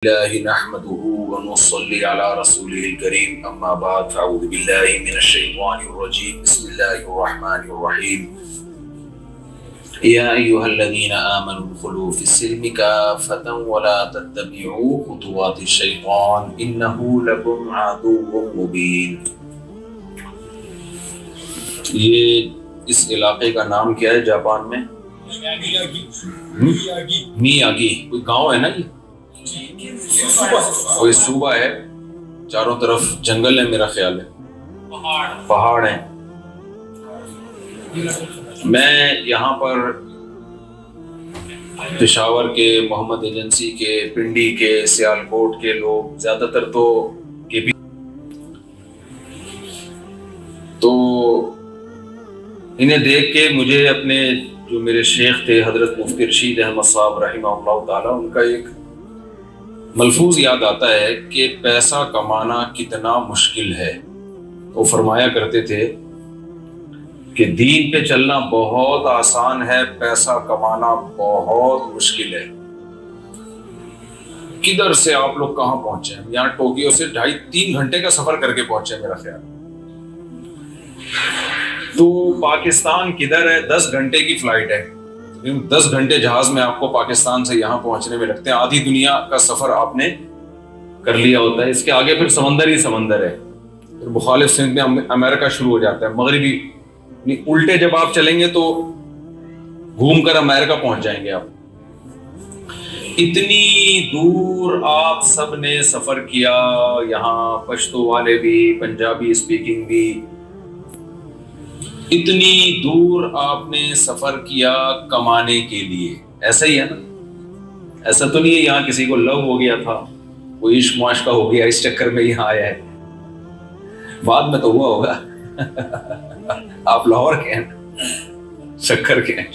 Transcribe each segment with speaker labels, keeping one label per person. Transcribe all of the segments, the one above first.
Speaker 1: الله نحمده ونصلي على رسوله الكريم أما بعد فأعوذ بالله من الشيطان الرجيم بسم الله الرحمن الرحيم يا أيها الذين آمنوا ادخلوا في السلم كافة ولا تتبعوا خطوات الشيطان إنه لكم عدو مبين. یہ اس علاقے کا نام کیا ہے جاپان میں؟ میاگی. کوئی گاؤں ہے نا؟ یہ کوئی صوبہ ہے، چاروں طرف جنگل ہے، میرا خیال ہے پہاڑ ہیں. میں یہاں پر پشاور کے، محمد ایجنسی کے، پنڈی کے، سیالکوٹ کے لوگ زیادہ تر تو انہیں دیکھ کے مجھے اپنے جو میرے شیخ تھے حضرت مفتی رشید احمد صاحب رحمہ اللہ تعالی، ان کا ایک ملفوظ یاد آتا ہے کہ پیسہ کمانا کتنا مشکل ہے. وہ فرمایا کرتے تھے کہ دین پہ چلنا بہت آسان ہے، پیسہ کمانا بہت مشکل ہے. کدھر سے آپ لوگ کہاں پہنچے ہیں؟ یہاں ٹوکیو سے 2.5-3 گھنٹے کا سفر کر کے پہنچے میرا خیال. تو پاکستان کدھر ہے؟ 10 گھنٹے کی فلائٹ ہے. 10 گھنٹے جہاز میں آپ کو پاکستان سے یہاں پہنچنے میں لگتے ہیں. آدھی دنیا کا سفر آپ نے کر لیا ہوتا ہے. اس کے آگے پھر سمندر ہی سمندر ہے. پھر مخالف سمت میں امریکہ شروع ہو جاتا ہے، مغربی. الٹے جب آپ چلیں گے تو گھوم کر امریکہ پہنچ جائیں گے آپ. اتنی دور آپ سب نے سفر کیا، یہاں پشتو والے بھی، پنجابی اسپیکنگ بھی. اتنی دور آپ نے سفر کیا کمانے کے لیے. ایسا ہی ہے نا؟ ایسا تو نہیں ہے یہاں کسی کو لو ہو گیا تھا، کوئی عشق معاشقہ ہو گیا، اس چکر میں یہاں آیا ہے. بعد میں تو ہوا ہوگا. آپ لاہور کے ہیں، سکھر کے ہیں.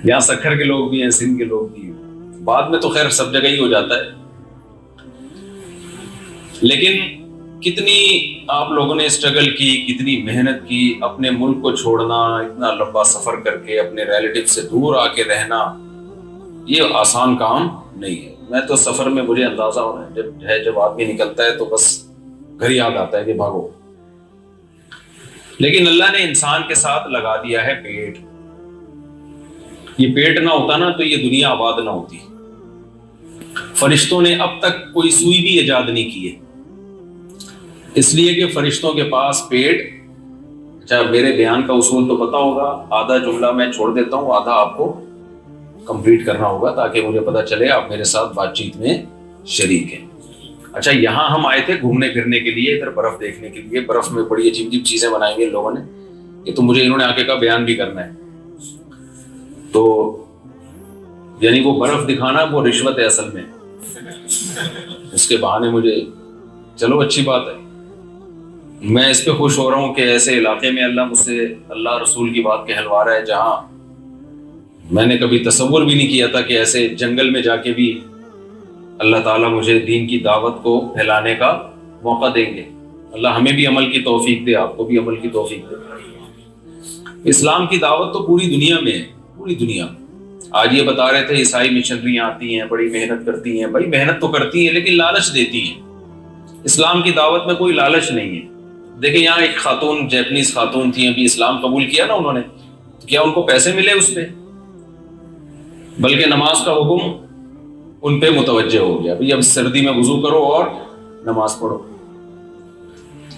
Speaker 1: یہاں سکھر کے لوگ بھی ہیں، سندھ کے لوگ بھی ہیں. بعد میں تو خیر سب جگہ ہی ہو جاتا ہے. لیکن کتنی آپ لوگوں نے اسٹرگل کی، کتنی محنت کی. اپنے ملک کو چھوڑنا، اتنا لمبا سفر کر کے اپنے ریلیٹیو سے دور آ کے رہنا، یہ آسان کام نہیں ہے. میں تو سفر میں مجھے اندازہ ہونا جب آدمی نکلتا ہے تو بس گھر یاد آتا ہے کہ بھاگو. لیکن اللہ نے انسان کے ساتھ لگا دیا ہے پیٹ. یہ پیٹ نہ ہوتا نا تو یہ دنیا آباد نہ ہوتی. فرشتوں نے اب تک کوئی سوئی بھی ایجاد نہیں کی ہے، اس لیے کہ فرشتوں کے پاس پیٹ. اچھا، میرے بیان کا اصول تو پتا ہوگا. آدھا جملہ میں چھوڑ دیتا ہوں، آدھا آپ کو کمپلیٹ کرنا ہوگا تاکہ مجھے پتا چلے آپ میرے ساتھ بات چیت میں شریک ہیں. اچھا، یہاں ہم آئے تھے گھومنے پھرنے کے لیے، ادھر برف دیکھنے کے لیے. برف میں بڑی عجیب عجیب چیزیں بنائی ہیں لوگوں نے. یہ تو مجھے انہوں نے آگے کا بیان بھی کرنا ہے. تو یعنی وہ برف دکھانا وہ رشوت ہے اصل میں. اس کے بہانے مجھے، چلو اچھی بات ہے. میں اس پہ خوش ہو رہا ہوں کہ ایسے علاقے میں اللہ مجھ سے اللہ رسول کی بات کہلوا رہا ہے جہاں میں نے کبھی تصور بھی نہیں کیا تھا کہ ایسے جنگل میں جا کے بھی اللہ تعالیٰ مجھے دین کی دعوت کو پھیلانے کا موقع دیں گے. اللہ ہمیں بھی عمل کی توفیق دے، آپ کو بھی عمل کی توفیق دے. اسلام کی دعوت تو پوری دنیا میں ہے، پوری دنیا میں. آج یہ بتا رہے تھے عیسائی مشنریاں آتی ہیں، بڑی محنت کرتی ہیں. بڑی محنت تو کرتی ہیں لیکن لالچ دیتی ہیں. اسلام کی دعوت میں کوئی لالچ نہیں ہے. دیکھیں یہاں ایک خاتون، جیپنیز خاتون تھی، ابھی اسلام قبول کیا نا انہوں نے، تو کیا ان کو پیسے ملے اس پہ؟ بلکہ نماز کا حکم ان پہ متوجہ ہو گیا، اب سردی میں وضو کرو اور نماز پڑھو.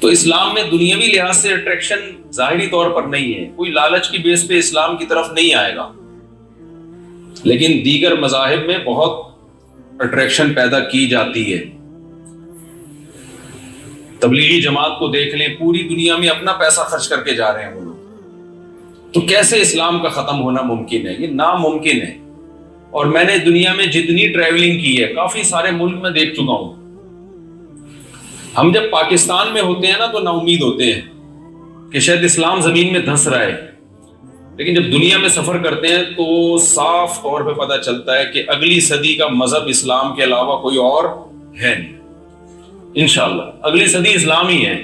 Speaker 1: تو اسلام میں دنیاوی لحاظ سے اٹریکشن ظاہری طور پر نہیں ہے. کوئی لالچ کی بیس پہ اسلام کی طرف نہیں آئے گا. لیکن دیگر مذاہب میں بہت اٹریکشن پیدا کی جاتی ہے. تبلیغی جماعت کو دیکھ لیں، پوری دنیا میں اپنا پیسہ خرچ کر کے جا رہے ہیں وہ لوگ. تو کیسے اسلام کا ختم ہونا ممکن ہے؟ یہ ناممکن ہے. اور میں نے دنیا میں جتنی ٹریولنگ کی ہے، کافی سارے ملک میں دیکھ چکا ہوں. ہم جب پاکستان میں ہوتے ہیں نا تو نا امید ہوتے ہیں کہ شاید اسلام زمین میں دھس رہا ہے. لیکن جب دنیا میں سفر کرتے ہیں تو صاف طور پہ پتہ چلتا ہے کہ اگلی صدی کا مذہب اسلام کے علاوہ کوئی اور ہے نہیں. انشاءاللہ اگلی صدی اسلام ہی ہے.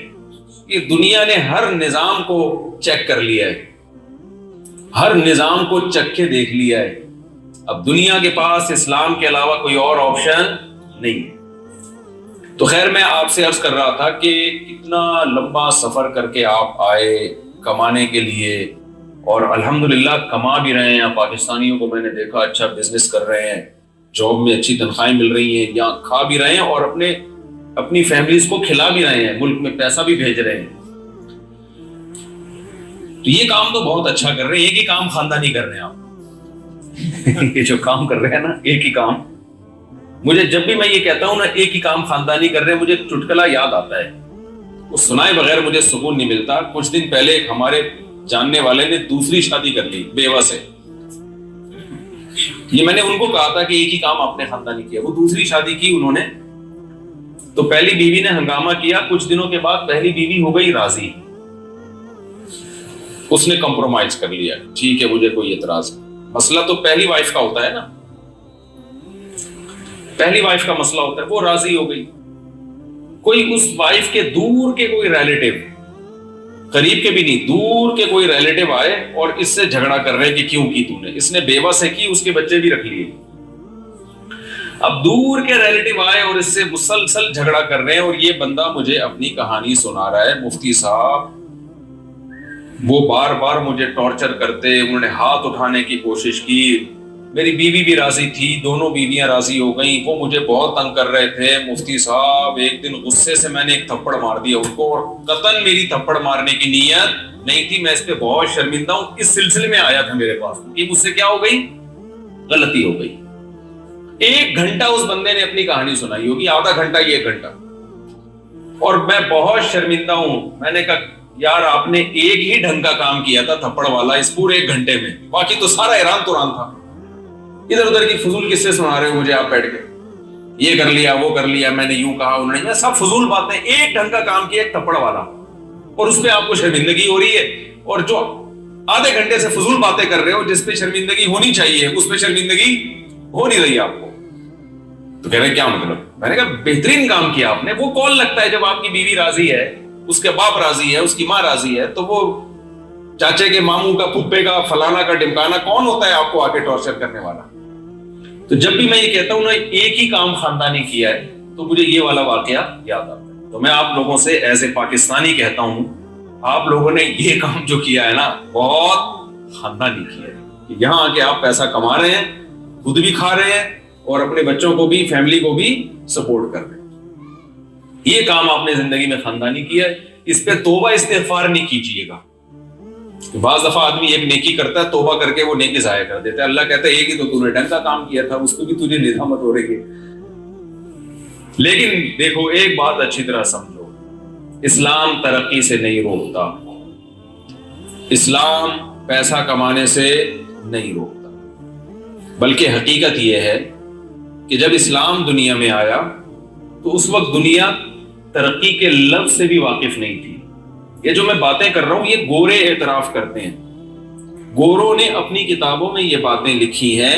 Speaker 1: کہ دنیا نے ہر نظام کو چیک کر لیا ہے، ہر نظام کو چکھ کے دیکھ لیا ہے. اب دنیا کے پاس اسلام کے علاوہ کوئی اور آپشن نہیں ہے. تو خیر میں آپ سے عرض کر رہا تھا کہ اتنا لمبا سفر کر کے آپ آئے کمانے کے لیے, اور الحمدللہ کما بھی رہے ہیں. پاکستانیوں کو میں نے دیکھا اچھا بزنس کر رہے ہیں, جاب میں اچھی تنخواہیں مل رہی ہیں, یہاں کھا بھی رہے ہیں اور اپنی فیملیز کو کھلا بھی رہے ہیں, ملک میں پیسہ بھی بھیج رہے ہیں. تو یہ کام تو بہت اچھا کر رہے ہیں. ایک ہی کام خاندانی کر رہے ہیں آپ. یہ جو کام کر رہے ہیں نا, ایک ہی کام. مجھے جب بھی میں یہ کہتا ہوں نا ایک ہی کام خاندانی کر رہے ہیں, مجھے چٹکلا یاد آتا ہے. وہ سنائے بغیر مجھے سکون نہیں ملتا. کچھ دن پہلے ایک ہمارے جاننے والے نے دوسری شادی کر لی بیوہ سے. یہ میں نے ان کو کہا تھا کہ ایک ہی کام آپ نے خاندانی کیا. وہ دوسری شادی کی انہوں نے, تو پہلی بیوی نے ہنگامہ کیا. کچھ دنوں کے بعد پہلی بیوی ہو گئی راضی, اس نے کمپرومائز کر لیا, ٹھیک ہے مجھے کوئی اعتراض نہیں. مسئلہ تو پہلی وائف کا ہوتا ہے نا, پہلی وائف کا مسئلہ ہوتا ہے. وہ راضی ہو گئی. کوئی اس وائف کے دور کے کوئی ریلیٹیو, قریب کے بھی نہیں, دور کے کوئی ریلیٹیو آئے اور اس سے جھگڑا کر رہے کہ کیوں کی تو نے. اس نے بیوہ سے کی, اس کے بچے بھی رکھ لیے. اب دور کے ریلیٹیو آئے اور اس سے مسلسل جھگڑا کر رہے ہیں, اور یہ بندہ مجھے اپنی کہانی سنا رہا ہے, مفتی صاحب وہ بار بار مجھے ٹارچر کرتے, انہوں نے ہاتھ اٹھانے کی کوشش کی. میری بیوی بھی راضی تھی, دونوں بیویاں راضی ہو گئیں. وہ مجھے بہت تنگ کر رہے تھے. مفتی صاحب ایک دن غصے سے میں نے ایک تھپڑ مار دیا ان کو, اور قطعاً میری تھپڑ مارنے کی نیت نہیں تھی. میں اس پہ بہت شرمندہ ہوں. اس سلسلے میں آیا تھا میرے پاس کہ مجھ سے کیا ہو گئی, غلطی ہو گئی. 1 گھنٹہ اس بندے نے اپنی کہانی سنائی ہوگی, آدھا گھنٹہ یہ 1 گھنٹہ, اور میں بہت شرمندہ ہوں. میں نے کہا یار آپ نے ایک ہی ڈھنگ کا کام کیا تھا تھپڑ والا اس پورے 1 گھنٹے میں, باقی تو سارا ایران توران تھا. ادھر ادھر کی فضول قصے سنا رہے ہو مجھے آپ بیٹھ کے, یہ کر لیا وہ کر لیا, میں نے یوں کہا انہوں نے, سب فضول باتیں. 1 ڈھنگ کا کام کیا ایک تھپڑ والا, اور اس پہ آپ کو شرمندگی ہو رہی ہے. اور جو آدھے گھنٹے سے فضول باتیں کر رہے ہو جس پہ شرمندگی ہونی چاہیے اس پہ شرمندگی ہو نہیں رہی آپ کو. تو کہہ رہے کیا مطلب؟ میں نے کہا بہترین کام کیا آپ نے. وہ کون لگتا ہے جب آپ کی بیوی راضی ہے, اس کے باپ راضی ہے, اس کی ماں راضی ہے, تو وہ چاچے کے ماموں کا پھپھے کا فلانا کا ڈمکانا کون ہوتا ہے آپ کو آ کے ٹارچر کرنے والا. تو جب بھی میں یہ کہتا ہوں نا ایک ہی کام خاندانی کیا ہے, تو مجھے یہ والا واقعہ یاد آتا ہے. تو میں آپ لوگوں سے ایز اے پاکستانی کہتا ہوں, آپ لوگوں نے یہ کام جو کیا ہے نا بہت خاندانی کیا ہے. یہاں آ کے آپ پیسہ کما رہے ہیں, خود بھی کھا رہے ہیں, اور اپنے بچوں کو بھی, فیملی کو بھی سپورٹ کر رہے ہیں. یہ کام آپ نے زندگی میں خاندانی کیا ہے. اس پہ توبہ استغفار نہیں کیجیے گا. بعض دفعہ آدمی ایک نیکی کرتا ہے, توبہ کر کے وہ نیکی ضائع کر دیتا ہے. اللہ کہتا ہے ایک ہی تو نے ڈھنگ کا کام کیا تھا, اس پہ بھی تجھے ندامت ہو رہی ہے. لیکن دیکھو ایک بات اچھی طرح سمجھو, اسلام ترقی سے نہیں روکتا, اسلام پیسہ کمانے سے نہیں روکتا, بلکہ حقیقت یہ ہے کہ جب اسلام دنیا میں آیا تو اس وقت دنیا ترقی کے لفظ سے بھی واقف نہیں تھی. یہ جو میں باتیں کر رہا ہوں یہ گورے اعتراف کرتے ہیں. گوروں نے اپنی کتابوں میں یہ باتیں لکھی ہیں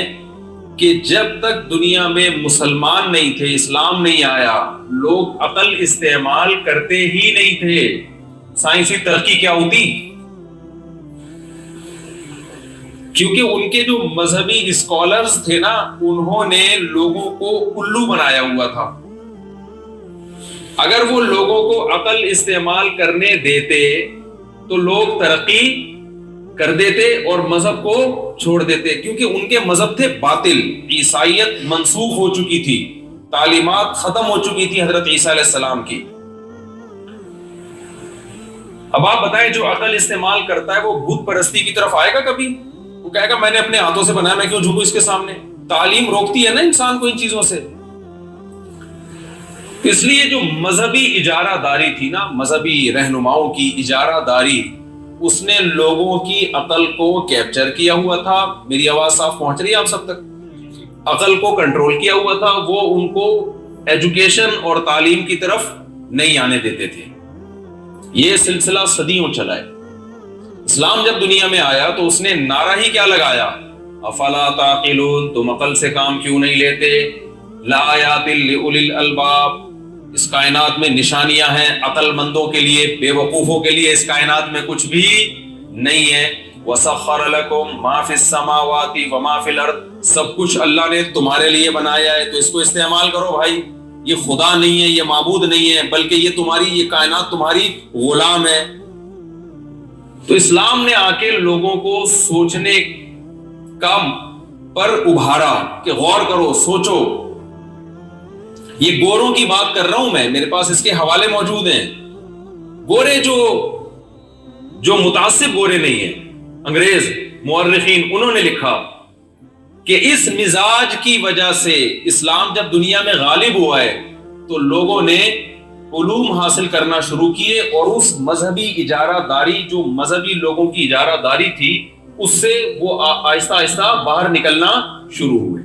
Speaker 1: کہ جب تک دنیا میں مسلمان نہیں تھے, اسلام نہیں آیا, لوگ عقل استعمال کرتے ہی نہیں تھے. سائنسی ترقی کیا ہوتی؟ کیونکہ ان کے جو مذہبی اسکالرز تھے نا, انہوں نے لوگوں کو الو بنایا ہوا تھا. اگر وہ لوگوں کو عقل استعمال کرنے دیتے تو لوگ ترقی کر دیتے اور مذہب کو چھوڑ دیتے, کیونکہ ان کے مذہب تھے باطل. عیسائیت منسوخ ہو چکی تھی, تعلیمات ختم ہو چکی تھی حضرت عیسیٰ علیہ السلام کی. اب آپ بتائیں جو عقل استعمال کرتا ہے وہ بت پرستی کی طرف آئے گا کبھی؟ وہ کہے گا میں نے اپنے ہاتھوں سے بنایا, میں کیوں جھکوں اس کے سامنے؟ تعلیم روکتی ہے نا انسان کو ان چیزوں سے. اس لیے جو مذہبی اجارہ داری تھی نا, مذہبی رہنماؤں کی اجارہ داری, اس نے لوگوں کی عقل کو کیپچر کیا ہوا تھا. میری آواز صاف پہنچ رہی ہے آپ سب تک؟ عقل کو کنٹرول کیا ہوا تھا. وہ ان کو ایجوکیشن اور تعلیم کی طرف نہیں آنے دیتے تھے. یہ سلسلہ صدیوں چلا ہے. اسلام جب دنیا میں آیا تو اس نے نعرہ ہی کیا لگایا, افلا تعقلون, تم عقل سے کام کیوں نہیں لیتے؟ لآیات لأولی الالباب, اس کائنات میں نشانیاں ہیں عقل مندوں کے لیے, بے وقوفوں کے لیے اس کائنات میں کچھ بھی نہیں ہے. وَسَخَّرَ لَكُم مَا فِي السَّمَاوَاتِ وَمَا فِي الْأَرْضِ, سب کچھ اللہ نے تمہارے لیے بنایا ہے تو اس کو استعمال کرو بھائی. یہ خدا نہیں ہے, یہ معبود نہیں ہے, بلکہ یہ تمہاری, یہ کائنات تمہاری غلام ہے. تو اسلام نے آ کے لوگوں کو سوچنے کا پر ابھارا کہ غور کرو, سوچو. یہ گوروں کی بات کر رہا ہوں میں, میرے پاس اس کے حوالے موجود ہیں. گورے جو متعصب گورے نہیں ہیں, انگریز مورخین, انہوں نے لکھا کہ اس مزاج کی وجہ سے اسلام جب دنیا میں غالب ہوا ہے تو لوگوں نے علوم حاصل کرنا شروع کیے, اور اس مذہبی اجارہ داری, جو مذہبی لوگوں کی اجارہ داری تھی, اس سے وہ آہستہ آہستہ باہر نکلنا شروع ہوئے.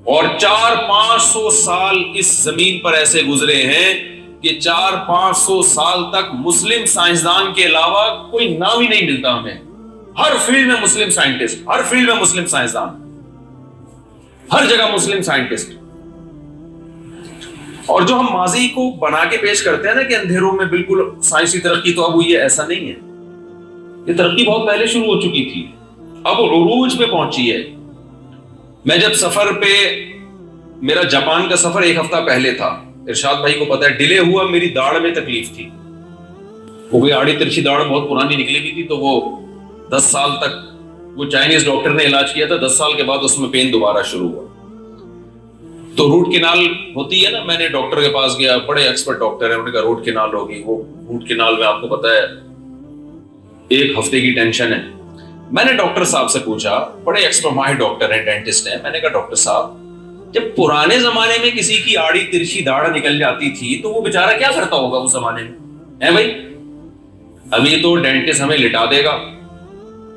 Speaker 1: اور 400-500 سال اس زمین پر ایسے گزرے ہیں کہ 400-500 سال تک مسلم سائنسدان کے علاوہ کوئی نام ہی نہیں ملتا ہمیں. ہر فیلڈ میں مسلم سائنٹسٹ, ہر فیلڈ میں مسلم سائنسدان, ہر جگہ مسلم سائنٹسٹ. اور جو ہم ماضی کو بنا کے پیش کرتے ہیں نا کہ اندھیروں میں بالکل سائنسی ترقی تو اب ہوئی ہے, ایسا نہیں ہے. یہ ترقی بہت پہلے شروع ہو چکی تھی, اب عروج پہ پہنچی ہے. میں جب سفر پہ, میرا جاپان کا سفر 1 ہفتہ پہلے تھا, ارشاد بھائی کو پتا ہے, ڈیلے ہوا, میری داڑھ میں تکلیف تھی. وہ کوئی آڑی ترچھی داڑھ بہت پرانی نکلی ہوئی تھی, تو وہ 10 سال تک وہ چائنیز ڈاکٹر نے علاج کیا تھا, 10 سال کے بعد اس میں پین دوبارہ شروع ہوا. تو روٹ کینال ہوتی ہے نا, میں نے ڈاکٹر کے پاس گیا, بڑے ایکسپرٹ ڈاکٹر ہیں, انہوں نے کہا روٹ کینال ہوگی. وہ روٹ کینال میں آپ کو پتا ہے 1 ہفتے کی ٹینشن ہے. میں نے ڈاکٹر صاحب سے پوچھا, بڑے ایکسپرٹ ماہر ڈاکٹر ہیں, ڈینٹسٹ ہیں, میں نے کہا ڈاکٹر صاحب, جب پرانے زمانے میں کسی کی آڑی ترچھی داڑھ نکل جاتی تھی تو وہ بیچارہ کیا کرتا ہوگا اس زمانے میں, بھائی؟ ابھی تو ڈینٹسٹ ہمیں لٹا دے گا,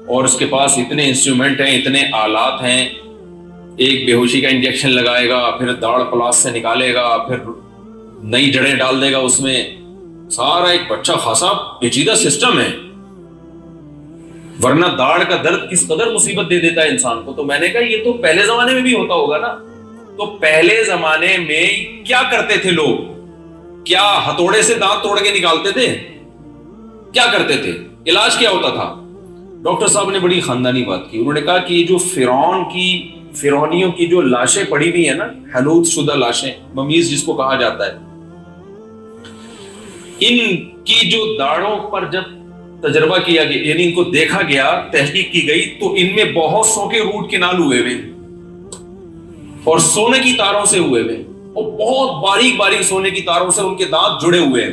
Speaker 1: اور اس کے پاس اتنے انسٹرومنٹ ہیں, اتنے آلات ہیں, ایک بے ہوشی کا انجیکشن لگائے گا, پھر داڑھ پلاس سے نکالے گا, پھر نئی جڑیں ڈال دے گا اس میں. سارا ایک اچھا خاصا پیچیدہ سسٹم ہے, ورنہ داڑھ کا درد کس قدر مصیبت دے دیتا ہے انسان کو. تو میں نے کہا یہ تو پہلے زمانے میں بھی ہوتا ہوگا نا. تو پہلے زمانے میں کیا کرتے تھے لوگ؟ کیا ہتھوڑے سے دانت توڑ کے نکالتے تھے؟ کیا کرتے تھے؟ علاج کیا ہوتا تھا؟ ڈاکٹر صاحب نے بڑی خاندانی بات کی. انہوں نے کہا کہ یہ جو فرعونیوں کی جو لاشیں پڑی ہوئی ہیں نا, حنوط شدہ لاشیں, ممیز جس کو کہا جاتا ہے, ان کی جو داڑھوں پر جب تجربہ کیا گیا, یعنی ان کو دیکھا گیا, تحقیق کی گئی, تو ان میں بہت سو کے روٹ کینال ہوئے ہوئے, اور سونے کی تاروں سے ہوئے ہوئے, اور بہت باریک باریک سونے کی تاروں سے ان کے دانت جڑے ہوئے ہیں.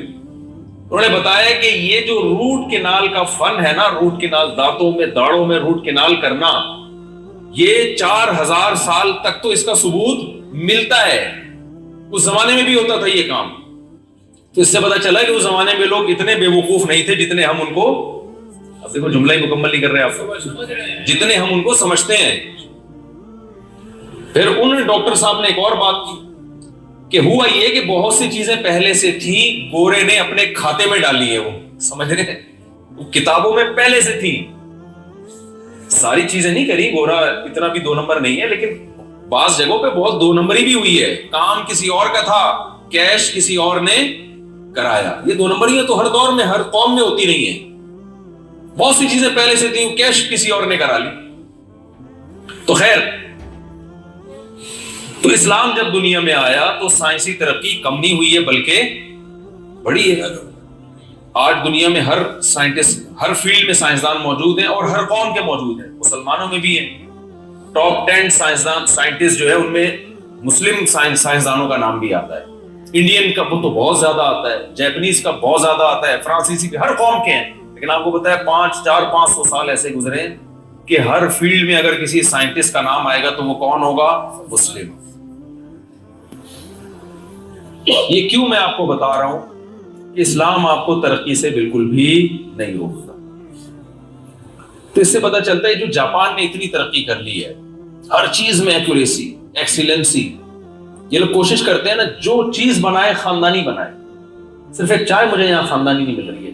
Speaker 1: انہوں نے بتایا کہ یہ جو روٹ کینال کا فن ہے نا, روٹ کینال, دانتوں میں, داڑھوں میں روٹ کینال کرنا, یہ 4000 سال تک تو اس کا ثبوت ملتا ہے. اس زمانے میں بھی ہوتا تھا یہ کام. تو اس سے پتا چلا کہ اس زمانے میں لوگ اتنے بے وقوف نہیں تھے جتنے ہم ان کو, اب دیکھو جملہ ہی مکمل نہیں کر رہے آپ, جتنے ہم ان کو سمجھتے ہیں. پھر ان ڈاکٹر صاحب نے ایک اور بات کی کہ ہوا یہ کہ بہت سی چیزیں پہلے سے تھی, گورے نے اپنے کھاتے میں ڈالی ہیں. وہ سمجھ رہے ہیں, وہ کتابوں میں پہلے سے تھی. ساری چیزیں نہیں کری, گورا اتنا بھی 2 نمبر نہیں ہے, لیکن بعض جگہوں پہ بہت 2 نمبری بھی ہوئی ہے. کام کسی اور کا تھا, کیش کسی اور نے کرایا. یہ 2 نمبریاں تو ہر دور میں, ہر قوم میں ہوتی نہیں ہے. بہت سی چیزیں پہلے سے تھی, کیش کسی اور نے کرا لی. تو خیر, تو اسلام جب دنیا میں آیا تو سائنسی ترقی کم نہیں ہوئی ہے بلکہ بڑی ہے. آج دنیا میں ہر سائنٹسٹ, ہر فیلڈ میں سائنسدان موجود ہیں, اور ہر قوم کے موجود ہیں. مسلمانوں میں بھی ہیں. ٹاپ 10 سائنٹسٹ جو ہے ان میں مسلم سائنسدانوں کا نام بھی آتا ہے. انڈین کا تو بہت زیادہ آتا ہے, جیپنیز کا بہت زیادہ آتا ہے, فرانسیسی کے, ہر قوم کے ہیں. لیکن آپ کو پتا ہے 400-500 سال ایسے گزرے ہیں کہ ہر فیلڈ میں اگر کسی سائنٹسٹ کا نام آئے گا تو وہ کون ہوگا؟ مسلم. یہ کیوں میں آپ کو بتا رہا ہوں کہ اسلام آپ کو ترقی سے بالکل بھی نہیں روکتا. تو اس سے پتہ چلتا ہے جو جاپان نے اتنی ترقی کر لی ہے, ہر چیز میں ایکوریسی, ایکسیلنسی. یہ لوگ کوشش کرتے ہیں نا, جو چیز بنائے خاندانی بنائے. صرف ایک چائے مجھے یہاں خاندانی نہیں مل رہی ہے,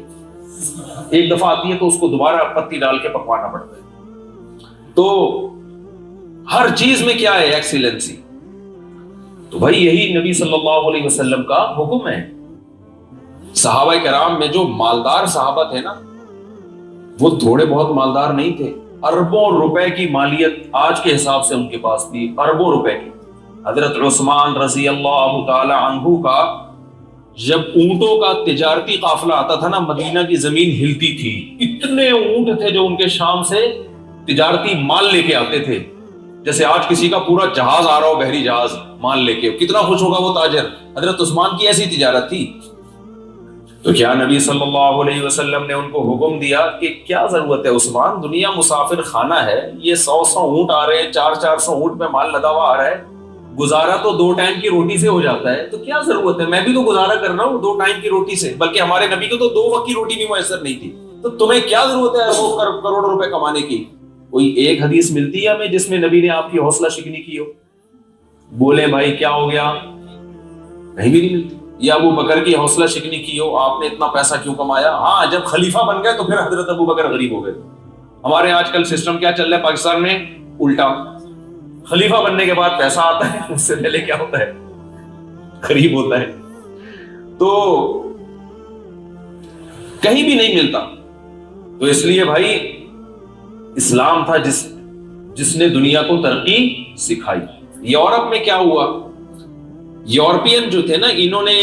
Speaker 1: ایک دفعہ آتی ہے تو اس کو دوبارہ پتی ڈال کے پکوانا پڑتا ہے. تو ہر چیز میں کیا ہے؟ ایکسیلنسی. تو بھائی یہی نبی صلی اللہ علیہ وسلم کا حکم ہے. صحابہ کرام میں جو مالدار صحابہ تھے نا, وہ تھوڑے بہت مالدار نہیں تھے. اربوں روپے کی مالیت آج کے حساب سے ان کے پاس تھی، اربوں روپے کی۔ حضرت عثمان رضی اللہ تعالی عنہ کا جب اونٹوں کا تجارتی قافلہ آتا تھا نا، مدینہ کی زمین ہلتی تھی، اتنے اونٹ تھے جو ان کے شام سے تجارتی مال لے کے آتے تھے، جیسے آج کسی کا پورا جہاز آ رہا ہو، بحری جہاز مال لے کے، کتنا خوش ہوگا وہ تاجر۔ حضرت عثمان کی ایسی تجارت تھی۔ تو کیا نبی صلی اللہ علیہ وسلم نے ان کو حکم دیا کہ کیا ضرورت ہے عثمان، دنیا مسافر خانہ ہے، یہ 100 اونٹ آ رہے ہیں، 400 اونٹ میں مال لدا ہوا آ رہا ہے، گزارا تو 2 ٹائم کی روٹی سے ہو جاتا ہے، تو کیا ضرورت ہے، میں بھی تو گزارا کر رہا ہوں 2 ٹائم کی روٹی سے، بلکہ ہمارے نبی کو تو 2 وقت کی روٹی بھی میسر نہیں تھی، تو تمہیں کیا ضرورت ہے اربوں کروڑ روپے کمانے کی؟ کوئی ایک حدیث ملتی ہے ہمیں جس میں نبی نے آپ کی حوصلہ شکنی کی ہو؟ بولے بھائی کیا ہو گیا؟ کہیں بھی نہیں ملتی۔ یا ابو بکر کی حوصلہ شکنی کی ہو، آپ نے اتنا پیسہ کیوں کمایا؟ ہاں جب خلیفہ بن گئے تو پھر حضرت ابو بکر غریب ہو گئے۔ ہمارے آج کل سسٹم کیا چل رہا ہے پاکستان میں؟ الٹا، خلیفہ بننے کے بعد پیسہ آتا ہے، اس سے پہلے کیا ہوتا ہے؟ غریب ہوتا ہے۔ تو کہیں بھی نہیں ملتا۔ تو اس لیے بھائی اسلام تھا جس نے دنیا کو ترقی سکھائی۔ یورپ میں کیا ہوا؟ یورپین جو تھے نا، انہوں نے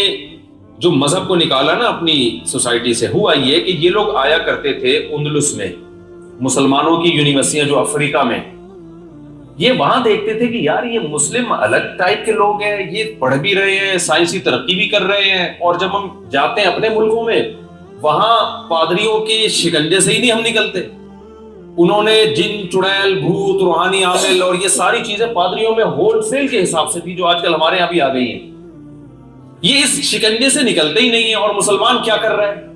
Speaker 1: جو مذہب کو نکالا نا اپنی سوسائٹی سے، ہوا یہ کہ یہ لوگ آیا کرتے تھے اندلس میں، مسلمانوں کی یونیورسٹیاں جو افریقہ میں، یہ وہاں دیکھتے تھے کہ یار یہ مسلم الگ ٹائپ کے لوگ ہیں، یہ پڑھ بھی رہے ہیں، سائنسی ترقی بھی کر رہے ہیں، اور جب ہم جاتے ہیں اپنے ملکوں میں، وہاں پادریوں کے شکنجے سے ہی نہیں ہم نکلتے۔ انہوں نے جن، چڑیل، بھوت، روحانی عامل اور یہ ساری چیزیں پادریوں میں ہول سیل کے حساب سے تھی، جو آج کل ہمارے یہاں بھی آ گئی ہیں۔ یہ اس شکنجے سے نکلتے ہی نہیں ہیں۔ اور مسلمان کیا کر رہے ہیں؟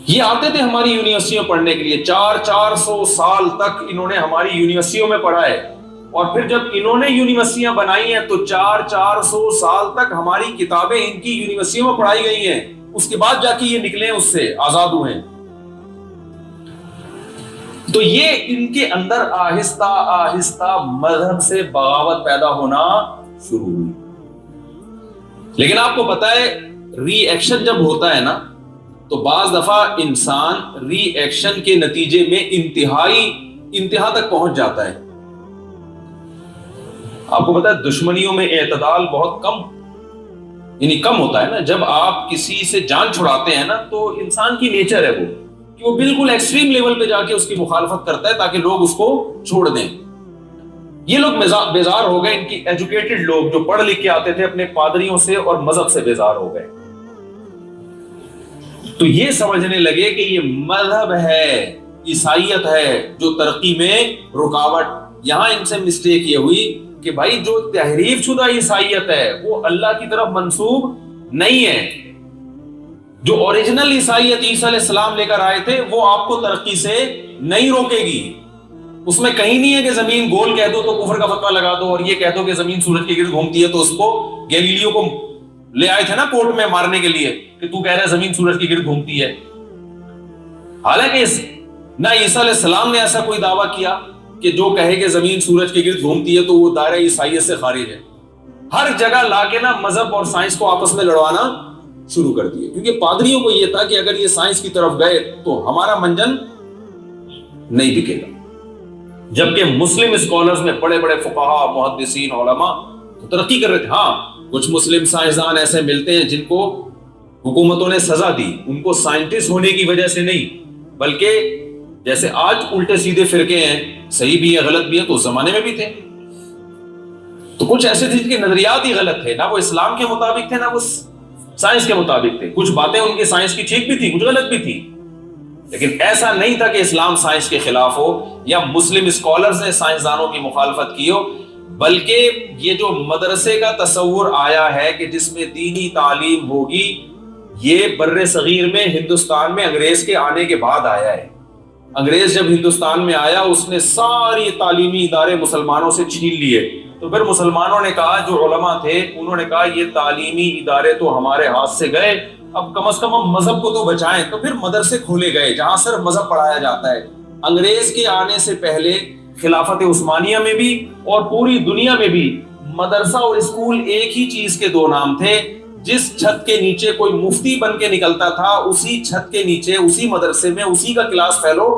Speaker 1: یہ آتے تھے ہماری یونیورسٹیوں پڑھنے کے لیے، 400 سال تک انہوں نے ہماری یونیورسٹیوں میں پڑھا ہے، اور پھر جب انہوں نے یونیورسٹیاں بنائی ہیں تو 400 سال تک ہماری کتابیں ان کی یونیورسٹیوں میں پڑھائی گئی ہیں، اس کے بعد جا کے یہ نکلے، اس سے آزاد ہوئے ہیں۔ تو یہ ان کے اندر آہستہ آہستہ مذہب سے بغاوت پیدا ہونا شروع ہوئی۔ لیکن آپ کو پتا ہے ری ایکشن جب ہوتا ہے نا، تو بعض دفعہ انسان ری ایکشن کے نتیجے میں انتہا تک پہنچ جاتا ہے۔ آپ کو پتا ہے دشمنیوں میں اعتدال بہت کم ہوتا ہے نا۔ جب آپ کسی سے جان چھڑاتے ہیں نا، تو انسان کی نیچر ہے وہ کہ وہ بالکل ایکسٹریم لیول پہ جا کے اس کی مخالفت کرتا ہے تاکہ لوگ اس کو چھوڑ دیں۔ یہ لوگ بیزار ہو گئے، ان کی ایجوکیٹڈ لوگ جو پڑھ لکھ کے آتے تھے اپنے پادریوں سے اور مذہب سے بیزار ہو گئے۔ تو یہ سمجھنے لگے کہ یہ مذہب ہے، عیسائیت ہے جو ترقی میں رکاوٹ۔ یہاں ان سے مسٹیک یہ ہوئی کہ بھائی جو تحریف شدہ عیسائیت ہے وہ اللہ کی طرف منسوب نہیں ہے۔ جو اوریجنل عیسائیت عیسیٰ علیہ السلام لے کر آئے تھے وہ آپ کو ترقی سے نہیں روکے گی۔ اس میں کہیں نہیں ہے کہ زمین گول کہہ دو تو کفر کا فتویٰ لگا دو، اور یہ کہہ دو کہ زمین سورج کے گرد گھومتی ہے تو اس کو گیلیلیو کو لے آئے تھے نا کورٹ میں مارنے کے لیے کہ تو کہہ رہا ہے زمین سورج کے گرد گھومتی ہے۔ حالانکہ نہ عیسیٰ علیہ السلام نے ایسا کوئی دعویٰ کیا کہ جو کہے کہ زمین سورج کے گرد گھومتی ہے تو وہ دائرہ عیسائیت سے خارج ہے۔ ہر جگہ لا کے نا مذہب اور سائنس کو آپس میں لڑوانا شروع کر دیے، کیونکہ پادریوں کو یہ تھا کہ اگر یہ سائنس کی طرف گئے تو ہمارا منجن نہیں بکے گا۔ جبکہ مسلم اسکالرز میں بڑے بڑے فقہاء، محدثین، علماء تو ترقی کر رہے تھے۔ ہاں کچھ مسلم سائنسدان ایسے ملتے ہیں جن کو حکومتوں نے سزا دی، ان کو سائنٹسٹ ہونے کی وجہ سے نہیں، بلکہ جیسے آج الٹے سیدھے فرقے ہیں، صحیح بھی ہے غلط بھی ہے، تو اس زمانے میں بھی تھے۔ تو کچھ ایسے تھے جن کے نظریات ہی غلط تھے، نہ وہ اسلام کے مطابق تھے نہ وہ سائنس کے مطابق تھے۔ کچھ باتیں ان کی سائنس کی ٹھیک بھی تھی، کچھ غلط بھی تھی، لیکن ایسا نہیں تھا کہ اسلام سائنس کے خلاف ہو یا مسلم اسکالرز نے سائنسدانوں کی مخالفت کی ہو، بلکہ یہ جو مدرسے کا تصور آیا ہے کہ جس میں دینی تعلیم ہوگی، یہ بر صغیر میں ہندوستان میں انگریز کے آنے کے بعد آیا ہے۔ انگریز جب ہندوستان میں آیا اس نے ساری تعلیمی ادارے مسلمانوں سے چھین لیے، تو پھر مسلمانوں نے کہا، جو علماء تھے انہوں نے کہا یہ تعلیمی ادارے تو ہمارے ہاتھ سے گئے، اب کم از کم ہم مذہب کو تو بچائیں، تو پھر مدرسے کھولے گئے جہاں صرف مذہب پڑھایا جاتا ہے۔ انگریز کے آنے سے پہلے خلافت عثمانیہ میں بھی اور پوری دنیا میں بھی مدرسہ اور اسکول ایک ہی چیز کے دو نام تھے۔ جس چھت کے نیچے کوئی مفتی بن کے نکلتا تھا، اسی چھت کے نیچے اسی مدرسے میں اسی کا کلاس فیلو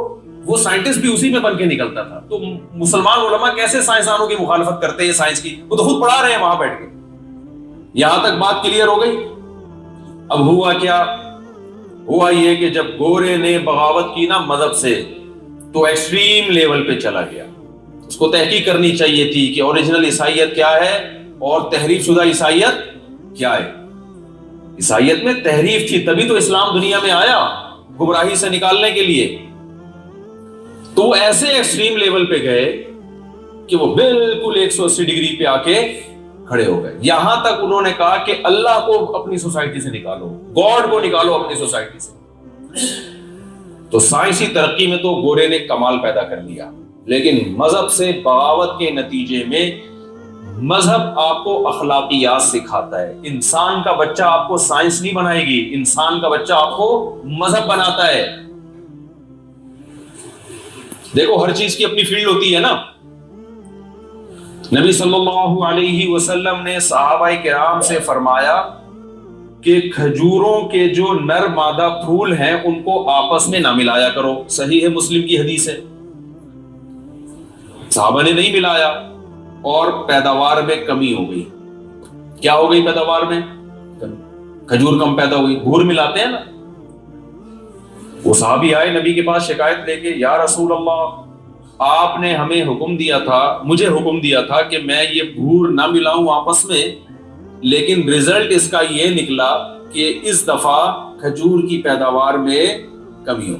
Speaker 1: وہ سائنٹسٹ بھی اسی میں بن کے نکلتا تھا. تو مسلمان علماء کیسے سائنسدانوں کی مخالفت کرتے ہیں سائنس کی؟ وہ تو خود پڑھا رہے ہیں وہاں بیٹھ کے. یہاں تک بات کلیئر ہو گئی. اب ہوا کیا؟ ہوا یہ کہ جب گورے نے بغاوت کی نا مذہب سے تو ایکسٹریم لیول پہ چلا گیا. اس کو تحقیق کرنی چاہیے تھی کہ اوریجنل عیسائیت کیا ہے اور تحریف شدہ عیسائیت کیا ہے. عیسائیت میں تحریف تھی تبھی تو اسلام دنیا میں آیا گمراہی سے نکالنے کے لیے. تو وہ ایسے ایکسٹریم لیول پہ گئے کہ وہ بالکل 180 ڈگری پہ آ کے کھڑے ہو گئے. یہاں تک انہوں نے کہا کہ اللہ کو اپنی سوسائٹی سے نکالو, گاڈ کو نکالو اپنی سوسائٹی سے. تو سائنسی ترقی میں تو گورے نے کمال پیدا کر لیا, لیکن مذہب سے بغاوت کے نتیجے میں مذہب آپ کو اخلاقیات سکھاتا ہے. انسان کا بچہ آپ کو سائنس نہیں بنائے گی, انسان کا بچہ آپ کو مذہب بناتا ہے. دیکھو ہر چیز کی اپنی فیلڈ ہوتی ہے نا. نبی صلی اللہ علیہ وسلم نے صحابہ کرام سے فرمایا کہ کھجوروں کے جو نر مادہ پھول ہیں ان کو آپس میں نہ ملایا کرو. صحیح ہے, مسلم کی حدیث ہے. صحابہ نے نہیں ملایا اور پیداوار میں کمی ہو گئی. کیا ہو گئی پیداوار میں؟ کھجور کم پیدا ہوئی. گھور ملاتے ہیں نا. وہ صحابی آئے نبی کے پاس شکایت لے کے, یا رسول اللہ آپ نے ہمیں حکم دیا تھا, مجھے حکم دیا تھا کہ میں یہ گھور نہ ملاؤں آپس میں, لیکن ریزلٹ اس کا یہ نکلا کہ اس دفعہ کھجور کی پیداوار میں کمی ہو.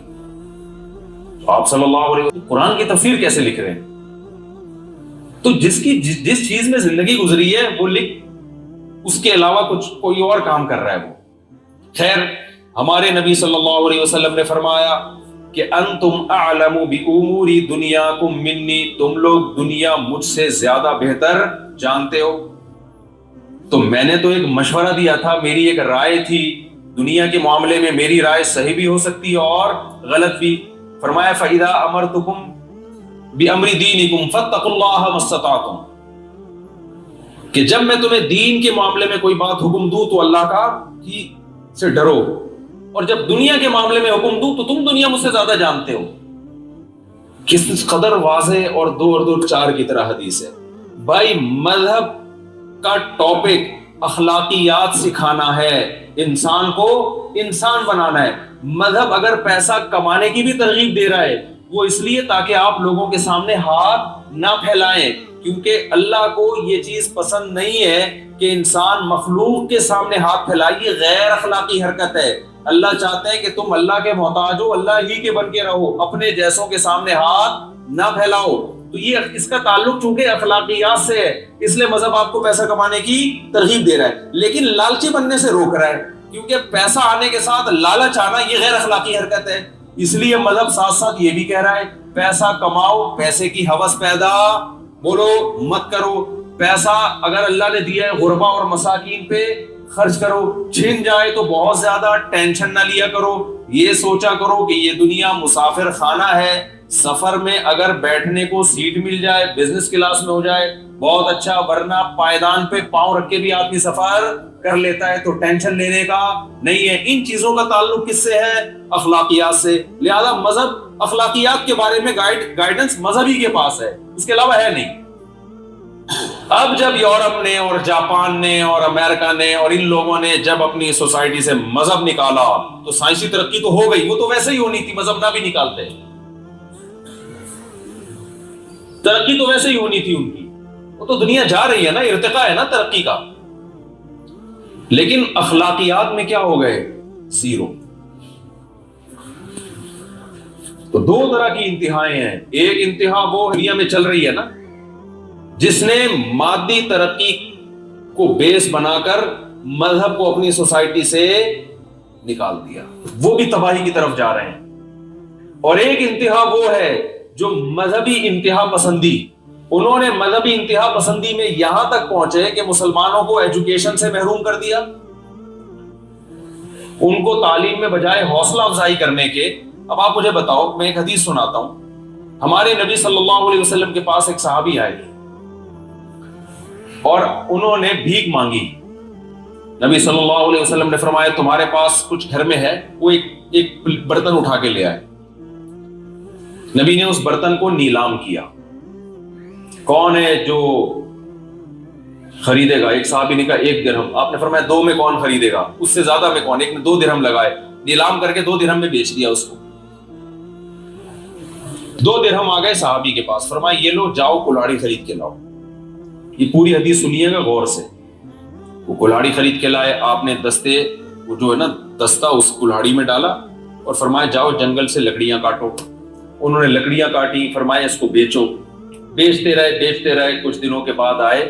Speaker 1: تو آپ صلی اللہ علیہ وسلم قرآن کی تفسیر کیسے لکھ رہے ہیں؟ تو جس چیز میں زندگی گزری ہے وہ لکھ, اس کے علاوہ کوئی اور کام کر رہا ہے وہ. خیر, ہمارے نبی صلی اللہ علیہ وسلم نے فرمایا کہ انتم اعلم بامور دنیاکم منی, تم لوگ دنیا مجھ سے زیادہ بہتر جانتے ہو. تو میں نے تو ایک مشورہ دیا تھا, میری ایک رائے تھی, دنیا کے معاملے میں میری رائے صحیح بھی ہو سکتی ہے اور غلط بھی. فرمایا فَإِذَا أَمَرْتُكُمْ بِأَمْرِ دِينِكُمْ فَاتَّقُوا اللَّهَ مَا اسْتَطَعْتُمْ, کہ جب میں تمہیں دین کے معاملے میں کوئی بات حکم دوں تو اللہ کا ہی سے ڈرو, اور جب دنیا کے معاملے میں حکم دوں تو تم دنیا مجھ سے زیادہ جانتے ہو. کس قدر واضح اور 2 اور 2 4 کی طرح حدیث ہے. بھائی مذہب کا ٹاپک اخلاقیات سکھانا ہے, انسان کو انسان بنانا ہے. مذہب اگر پیسہ کمانے کی بھی ترغیب دے رہا ہے وہ اس لیے تاکہ آپ لوگوں کے سامنے ہاتھ نہ پھیلائیں, کیونکہ اللہ کو یہ چیز پسند نہیں ہے کہ انسان مخلوق کے سامنے ہاتھ پھیلائے. یہ غیر اخلاقی حرکت ہے. اللہ چاہتے ہیں کہ تم اللہ کے محتاج ہو, اللہ ہی کے بن کے رہو, اپنے جیسوں کے سامنے ہاتھ نہ پھیلاؤ. تو یہ اس کا تعلق چونکہ اخلاقیات سے ہے, اس لیے مذہب آپ کو پیسہ کمانے کی ترغیب دے رہا ہے, لیکن لالچی بننے سے روک رہا ہے, کیونکہ پیسہ آنے کے ساتھ لالچ آنا یہ غیر اخلاقی حرکت ہے. اس لیے مذہب ساتھ ساتھ یہ بھی کہہ رہا ہے پیسہ کماؤ, پیسے کی ہوس پیدا بولو مت کرو. پیسہ اگر اللہ نے دیا ہے غربا اور مساکین پہ خرچ کرو, چھن جائے تو بہت زیادہ ٹینشن نہ لیا کرو. یہ سوچا کرو کہ یہ دنیا مسافر خانہ ہے, سفر میں اگر بیٹھنے کو سیٹ مل جائے, بزنس کلاس میں ہو جائے بہت اچھا, ورنہ پائیدان پہ پاؤں رکھ کے بھی آدمی سفر کر لیتا ہے, تو ٹینشن لینے کا نہیں ہے. ان چیزوں کا تعلق کس سے ہے؟ اخلاقیات سے. لہذا مذہب اخلاقیات کے بارے میں گائیڈنس مذہب ہی کے پاس ہے, اس کے علاوہ ہے نہیں. اب جب یورپ نے اور جاپان نے اور امریکہ نے اور ان لوگوں نے جب اپنی سوسائٹی سے مذہب نکالا تو سائنسی ترقی تو ہو گئی, وہ تو ویسے ہی ہونی تھی, مذہب نہ بھی نکالتے, ترقی تو ویسے ہی ہونی تھی ان کی. وہ تو دنیا جا رہی ہے نا, ارتقاء ہے نا ترقی کا. لیکن اخلاقیات میں کیا ہو گئے؟ زیرو. تو 2 طرح کی انتہائیں ہیں. ایک انتہا وہ دنیا میں چل رہی ہے نا, جس نے مادی ترقی کو بیس بنا کر مذہب کو اپنی سوسائٹی سے نکال دیا, وہ بھی تباہی کی طرف جا رہے ہیں. اور ایک انتہا وہ ہے جو مذہبی انتہا پسندی, انہوں نے مذہبی انتہا پسندی میں یہاں تک پہنچے کہ مسلمانوں کو ایجوکیشن سے محروم کر دیا. ان کو تعلیم میں بجائے حوصلہ افزائی کرنے کے. اب آپ مجھے بتاؤ, میں ایک حدیث سناتا ہوں. ہمارے نبی صلی اللہ علیہ وسلم کے پاس ایک صحابی آئے اور انہوں نے بھیک مانگی. نبی صلی اللہ علیہ وسلم نے فرمایا تمہارے پاس کچھ گھر میں ہے؟ وہ ایک برتن اٹھا کے لے آئے. نبی نے اس برتن کو نیلام کیا. کون ہے جو خریدے گا؟ ایک صحابی نے کہا 1 درہم. آپ نے فرمایا 2 میں کون خریدے گا؟ اس سے زیادہ میں کون؟ ایک نے 2 درہم لگائے, نیلام کر کے 2 درہم میں بیچ دیا اس کو. 2 درہم آ گئے صحابی کے پاس, فرمایا یہ لو, جاؤ کلاڑی خرید کے لاؤ. یہ پوری حدیث سنیے گا غور سے. وہ کلاڑی خرید کے لائے, آپ نے دستے وہ جو ہے نا دستہ اس کلاڑی میں ڈالا اور فرمایا جاؤ جنگل سے لکڑیاں کاٹو. انہوں نے لکڑیاں کاٹی, فرمایا اس کو بیچو. بیچتے رہے, کچھ دنوں کے بعد آئے